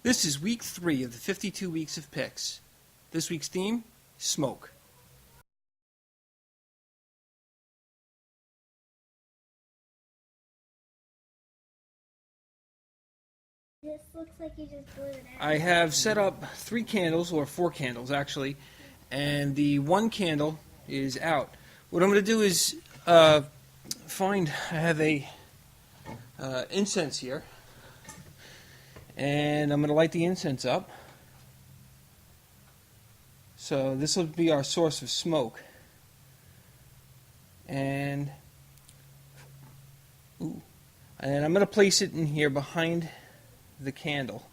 This is week 3 of the 52 weeks of picks. This week's theme, smoke. This looks like you just blew it out. I have set up 3 candles, or 4 candles actually, and the one candle is out. What I'm going to do is I have a incense here, and I'm going to light the incense up. So this will be our source of smoke. And I'm going to place it in here behind the candle.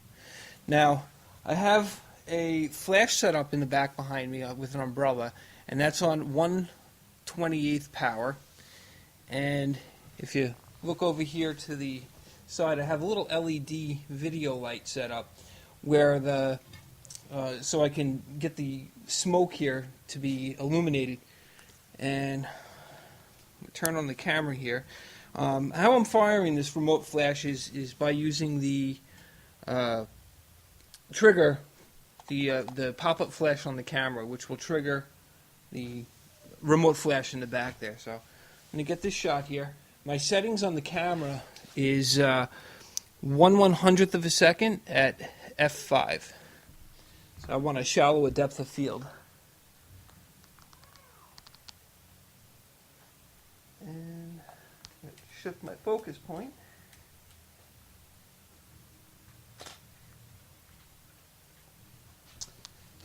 Now, I have a flash set up in the back behind me with an umbrella, and that's on 1/28th power. And if you look over here to the side, I have a little LED video light set up where so I can get the smoke here to be illuminated. And turn on the camera here. How I'm firing this remote flash is by using the trigger, the pop-up flash on the camera, which will trigger the remote flash in the back there. So I'm going to get this shot here. My settings on the camera is 1/100th of a second at f5. So I want a shallower depth of field. And shift my focus point.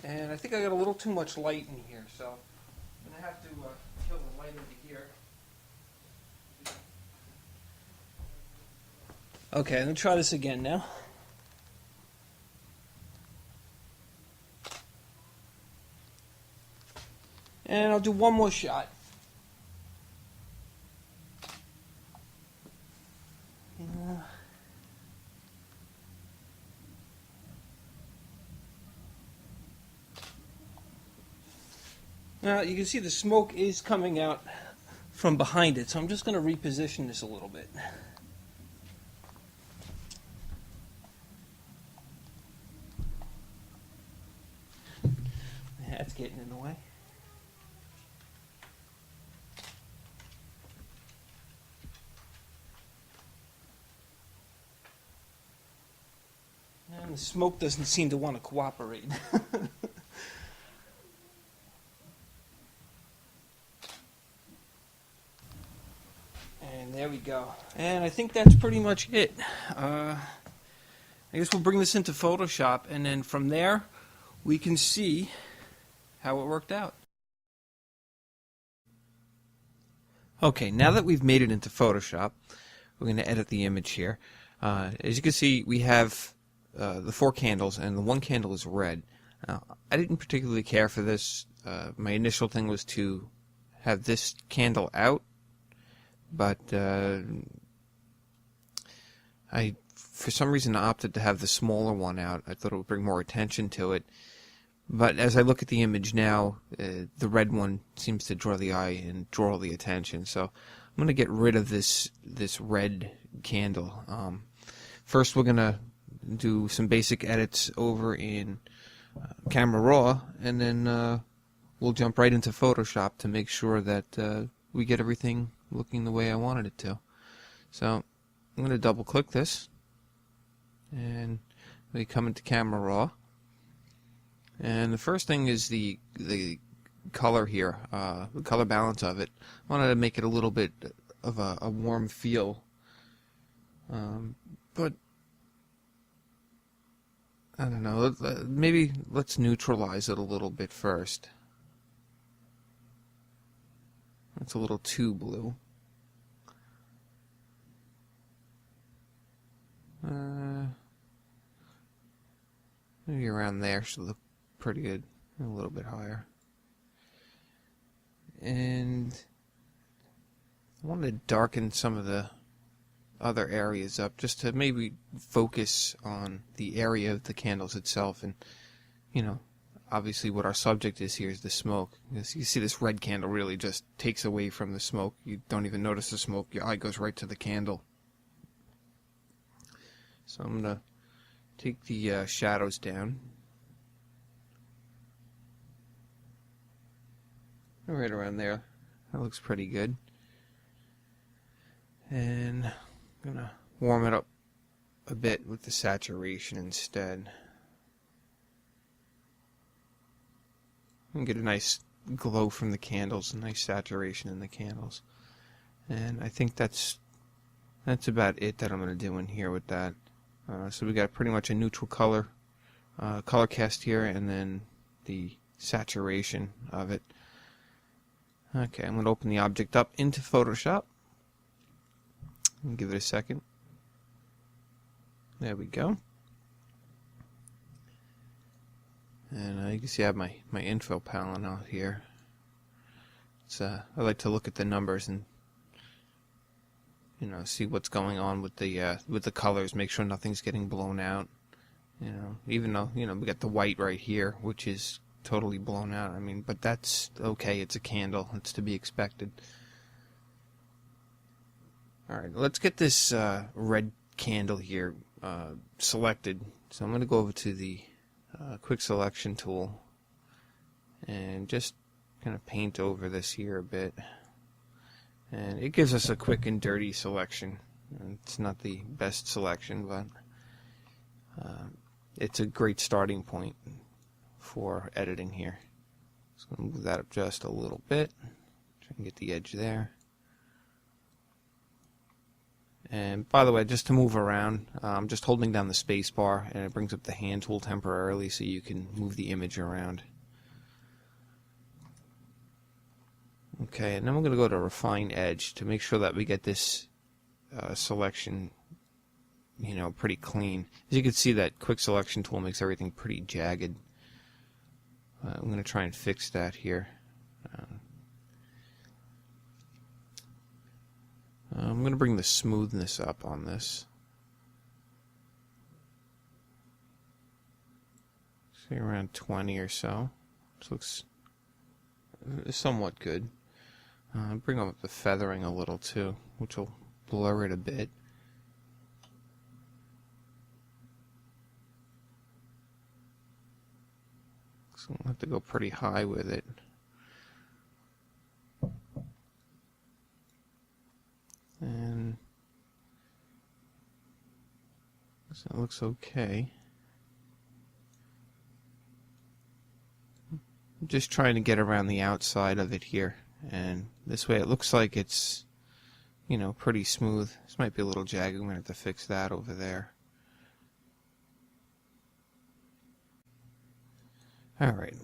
And I think I got a little too much light in here, so I'm going to have to kill the light over here. Okay, I'm going to try this again now. And I'll do one more shot. Now you can see the smoke is coming out from behind it, so I'm just going to reposition this a little bit. That's getting in the way. And the smoke doesn't seem to want to cooperate. And there we go. And I think that's pretty much it. I guess we'll bring this into Photoshop, and then from there we can see how it worked out. Okay, now that we've made it into Photoshop, we're going to edit the image here. As you can see, we have the 4 candles, and the one candle is red. I didn't particularly care for this. My initial thing was to have this candle out, but I, for some reason, opted to have the smaller one out. I thought it would bring more attention to it. But as I look at the image now, the red one seems to draw the eye and draw the attention. So I'm going to get rid of this red candle. First, we're going to do some basic edits over in Camera Raw, and then we'll jump right into Photoshop to make sure that we get everything looking the way I wanted it to. So I'm going to double click this, and we come into Camera Raw, and the first thing is the color here, the color balance of it. I wanted to make it a little bit of a warm feel, but I don't know, maybe let's neutralize it a little bit first. It's a little too blue. Maybe around there should look pretty good. A little bit higher. And I want to darken some of the other areas up just to maybe focus on the area of the candles itself. And, you know, obviously what our subject is here is the smoke. You see this red candle really just takes away from the smoke. You don't even notice the smoke. Your eye goes right to the candle. So I'm going to take the shadows down. Right around there. That looks pretty good. And I'm gonna warm it up a bit with the saturation instead. And get a nice glow from the candles, a nice saturation in the candles. And I think that's about it that I'm going to do in here with that. So we got pretty much a neutral color cast here, and then the saturation of it. Okay, I'm going to open the object up into Photoshop and give it a second. There we go. And you can see I have my info palette out here. It's I like to look at the numbers and see what's going on with the colors. Make sure nothing's getting blown out. Even though we got the white right here, which is totally blown out. I mean, but that's okay. It's a candle. It's to be expected. All right, let's get this red candle here selected. So I'm going to go over to the quick selection tool and just kind of paint over this here a bit, and it gives us a quick and dirty selection. It's not the best selection, but it's a great starting point for editing here. So I'm going to move that up just a little bit, try and get the edge there. And by the way, just to move around, I'm just holding down the space bar, and it brings up the hand tool temporarily so you can move the image around. Okay, and then we're going to go to Refine Edge to make sure that we get this selection, pretty clean. As you can see, that quick selection tool makes everything pretty jagged. I'm going to try and fix that here. I'm going to bring the smoothness up on this. Say around 20 or so. This looks somewhat good. Bring up the feathering a little too, which will blur it a bit. So we'll have to go pretty high with it. And so it looks okay. I'm just trying to get around the outside of it here, and this way it looks like it's pretty smooth. This might be a little jagged. I'm going to have to fix that over there. Alright.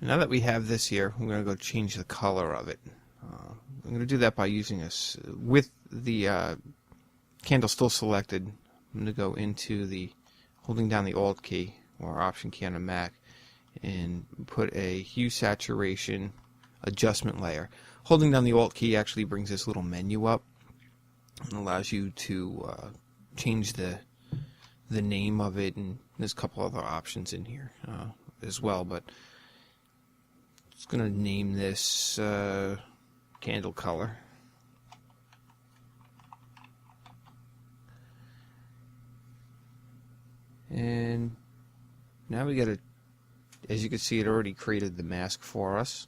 Now that we have this here, we're going to go change the color of it. I'm going to do that by using this with the candle still selected. I'm going to go into holding down the Alt key or Option key on a Mac and put a hue saturation adjustment layer. Holding down the Alt key actually brings this little menu up and allows you to change the name of it, and there's a couple other options in here as well, but it's going to name this candle color. And now we got to, as you can see, it already created the mask for us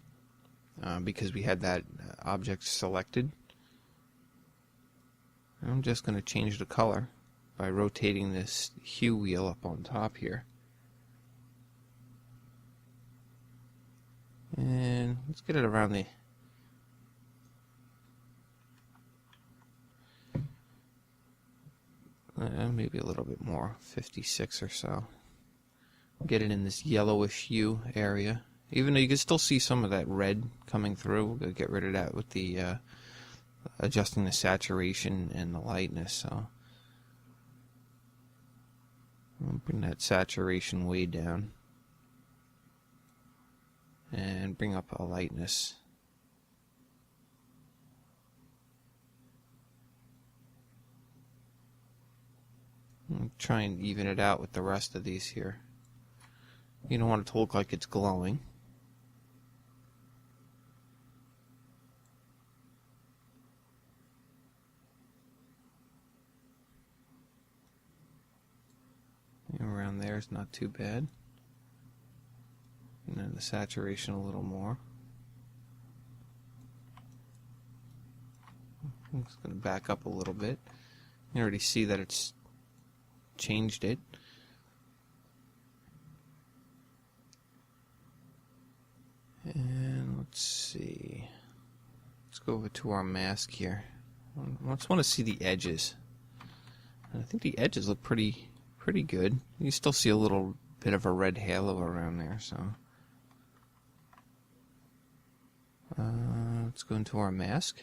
because we had that object selected. I'm just going to change the color by rotating this hue wheel up on top here. And let's get it around the maybe a little bit more, 56 or so. Get it in this yellowish hue area. Even though you can still see some of that red coming through, we're going to get rid of that with the adjusting the saturation and the lightness. So I'll bring that saturation way down and bring up a lightness. And try and even it out with the rest of these here. You don't want it to look like it's glowing. there's not too bad. And then the saturation a little more. I'm just going to back up a little bit. You already see that it's changed it. And let's see. Let's go over to our mask here. I just want to see the edges. And I think the edges look pretty good. You still see a little bit of a red halo around there, so. Let's go into our mask.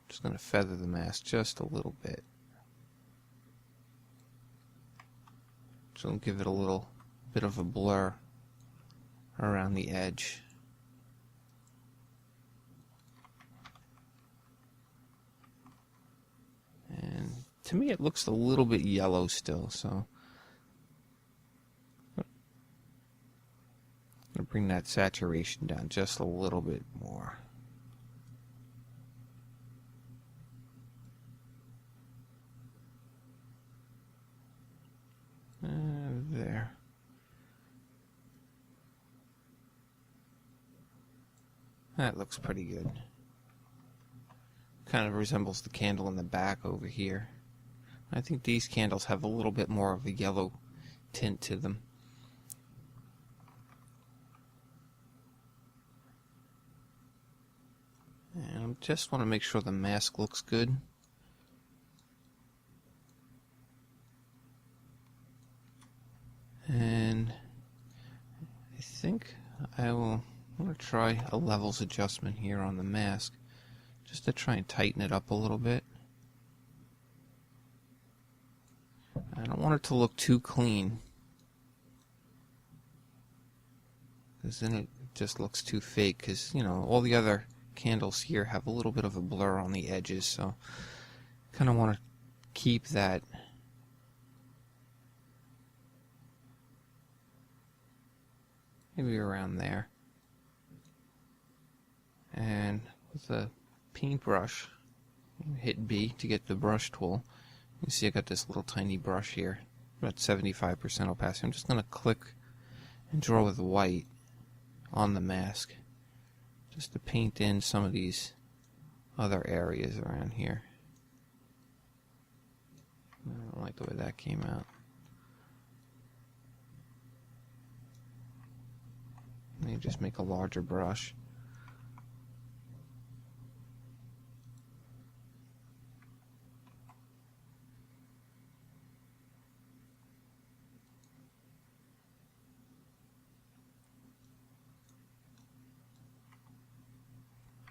Just going to feather the mask just a little bit. So I'll give it a little bit of a blur around the edge. And to me it looks a little bit yellow still, so I'm going to bring that saturation down just a little bit more. There. That looks pretty good. Kind of resembles the candle in the back over here. I think these candles have a little bit more of a yellow tint to them. And I just want to make sure the mask looks good. And I think I'm going to try a levels adjustment here on the mask, just to try and tighten it up a little bit. I don't want it to look too clean, because then it just looks too fake, because, you know, all the other candles here have a little bit of a blur on the edges, so kind of want to keep that maybe around there. And with a paintbrush, hit B to get the brush tool. You see I got this little tiny brush here, about 75% opacity. I'm just going to click and draw with white on the mask, just to paint in some of these other areas around here. I don't like the way that came out. Maybe just make a larger brush.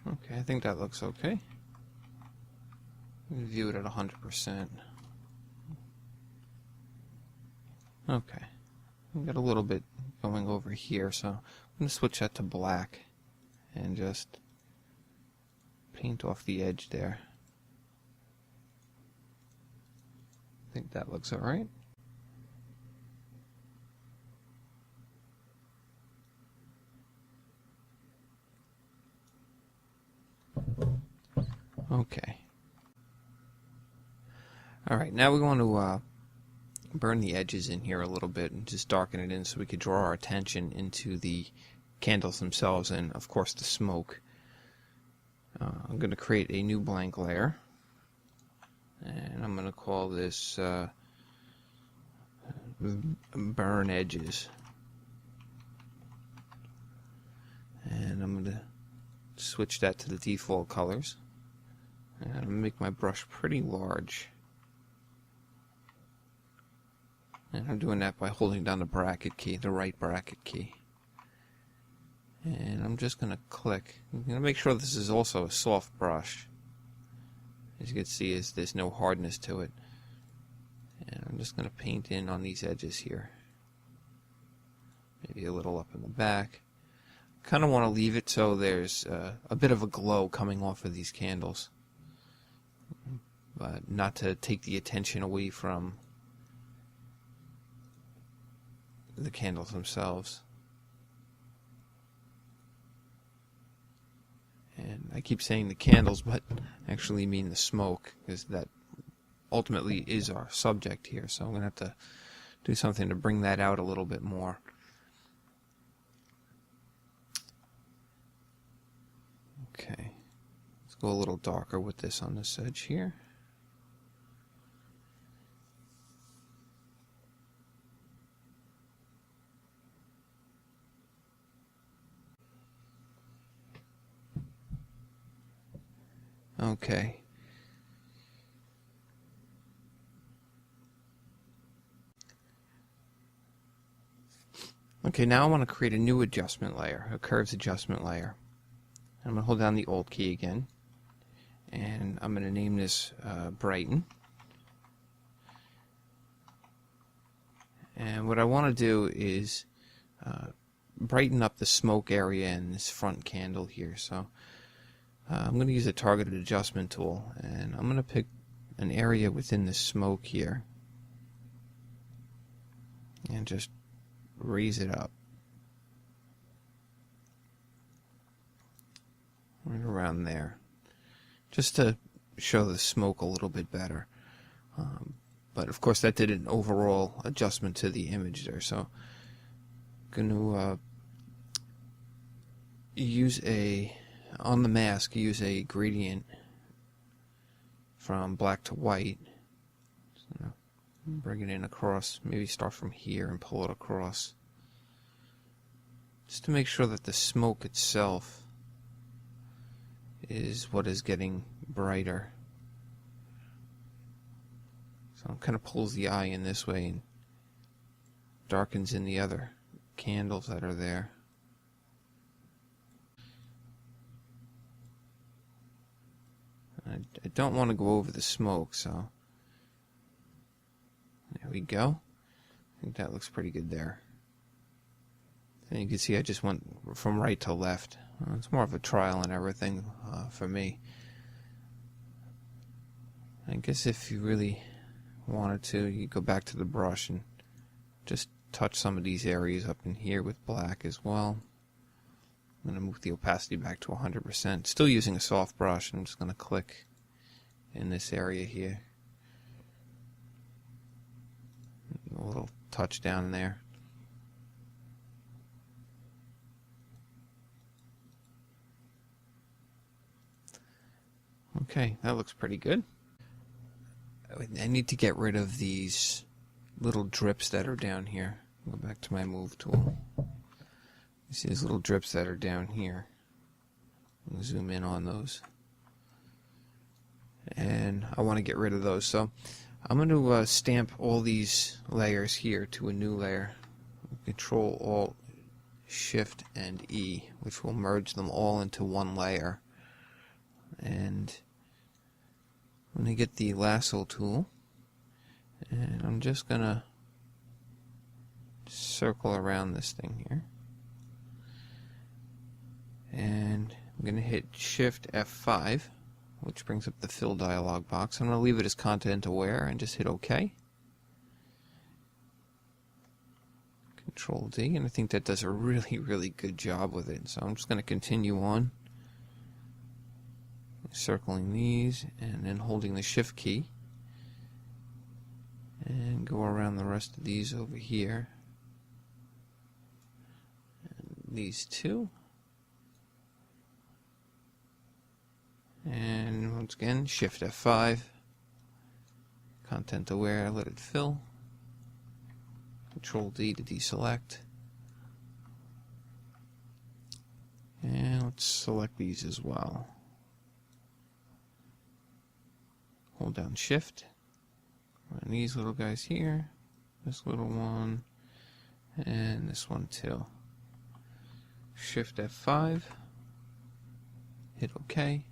Okay, I think that looks okay. View it at 100%. Okay. I've got a little bit going over here, so I'm going to switch that to black and just paint off the edge there. I think that looks alright. Okay. Alright, now we want to burn the edges in here a little bit and just darken it in so we could draw our attention into the candles themselves and, of course, the smoke. I'm going to create a new blank layer, and I'm going to call this Burn Edges. And I'm going to switch that to the default colors. And I'm going to make my brush pretty large. And I'm doing that by holding down the bracket key, the right bracket key. And I'm just going to click. I'm going to make sure this is also a soft brush. As you can see, there's no hardness to it. And I'm just going to paint in on these edges here. Maybe a little up in the back. Kind of want to leave it so there's a bit of a glow coming off of these candles. But not to take the attention away from the candles themselves. And I keep saying the candles, but I actually mean the smoke, because that ultimately is our subject here. So I'm going to have to do something to bring that out a little bit more. Okay, let's go a little darker with this on this edge here. Okay. Okay, now I want to create a new adjustment layer, a curves adjustment layer. I'm going to hold down the Alt key again, and I'm going to name this Brighten. And what I want to do is brighten up the smoke area in this front candle here. So I'm going to use a targeted adjustment tool, and I'm going to pick an area within the smoke here and just raise it up right around there, just to show the smoke a little bit better. But of course that did an overall adjustment to the image there, so I'm going to use on the mask, use a gradient from black to white. So bring it in across, maybe start from here and pull it across, just to make sure that the smoke itself is what is getting brighter. So it kind of pulls the eye in this way and darkens in the other candles that are there. I don't want to go over the smoke, so there we go. I think that looks pretty good there. And you can see I just went from right to left. It's more of a trial and everything for me. I guess if you really wanted to, you go back to the brush and just touch some of these areas up in here with black as well. I'm going to move the opacity back to 100%. Still using a soft brush. I'm just going to click in this area here. A little touch down there. Okay, that looks pretty good. I need to get rid of these little drips that are down here. Go back to my move tool. You see these little drips that are down here. I'll zoom in on those. And I want to get rid of those. So I'm going to stamp all these layers here to a new layer. Control Alt Shift and E, which will merge them all into one layer. And I'm going to get the lasso tool, and I'm just going to circle around this thing here. And I'm going to hit Shift F5, which brings up the fill dialog box. I'm going to leave it as content aware and just hit OK. Control D, and I think that does a really good job with it. So I'm just going to continue on, circling these and then holding the Shift key, and go around the rest of these over here. And these two. And once again, Shift F5, content aware, let it fill. Control D to deselect. And let's select these as well. Hold down Shift. And these little guys here, this little one, and this one too. Shift F5, hit OK.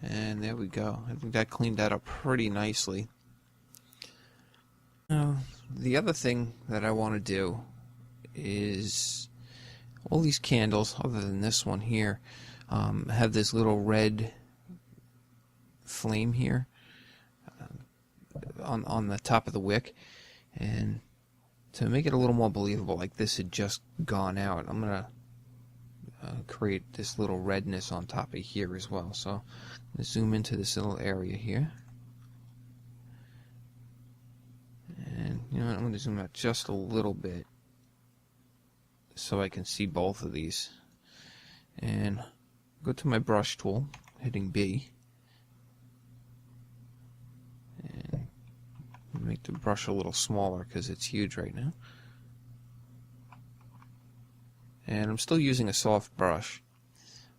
And there we go. I think that cleaned that up pretty nicely. Now, the other thing that I want to do is all these candles, other than this one here, have this little red flame here on the top of the wick. And to make it a little more believable, like this had just gone out, I'm going to create this little redness on top of here as well. So I'm going to zoom into this little area here, You know what, I'm going to zoom out just a little bit so I can see both of these. And go to my brush tool, hitting B. And make the brush a little smaller because it's huge right now. And I'm still using a soft brush.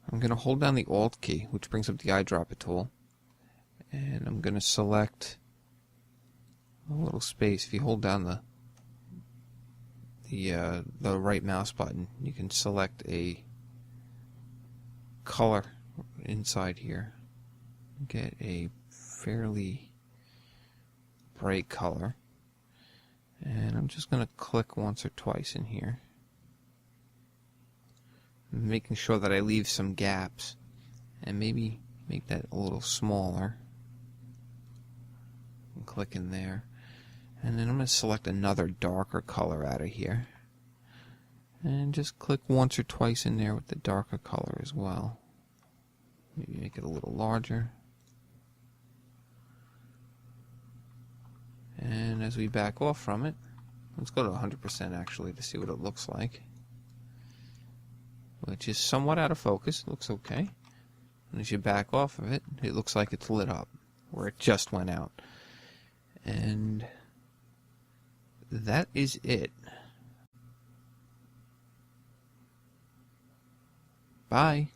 I'm going to hold down the Alt key, which brings up the Eyedropper tool. And I'm going to select a little space. If you hold down the right mouse button, you can select a color inside here. Get a fairly bright color. And I'm just going to click once or twice in here, making sure that I leave some gaps, and maybe make that a little smaller. And click in there. And then I'm going to select another darker color out of here. And just click once or twice in there with the darker color as well. Maybe make it a little larger. And as we back off from it, let's go to 100% actually to see what it looks like. Which is somewhat out of focus. It looks okay. And as you back off of it, it looks like it's lit up where it just went out. And that is it. Bye.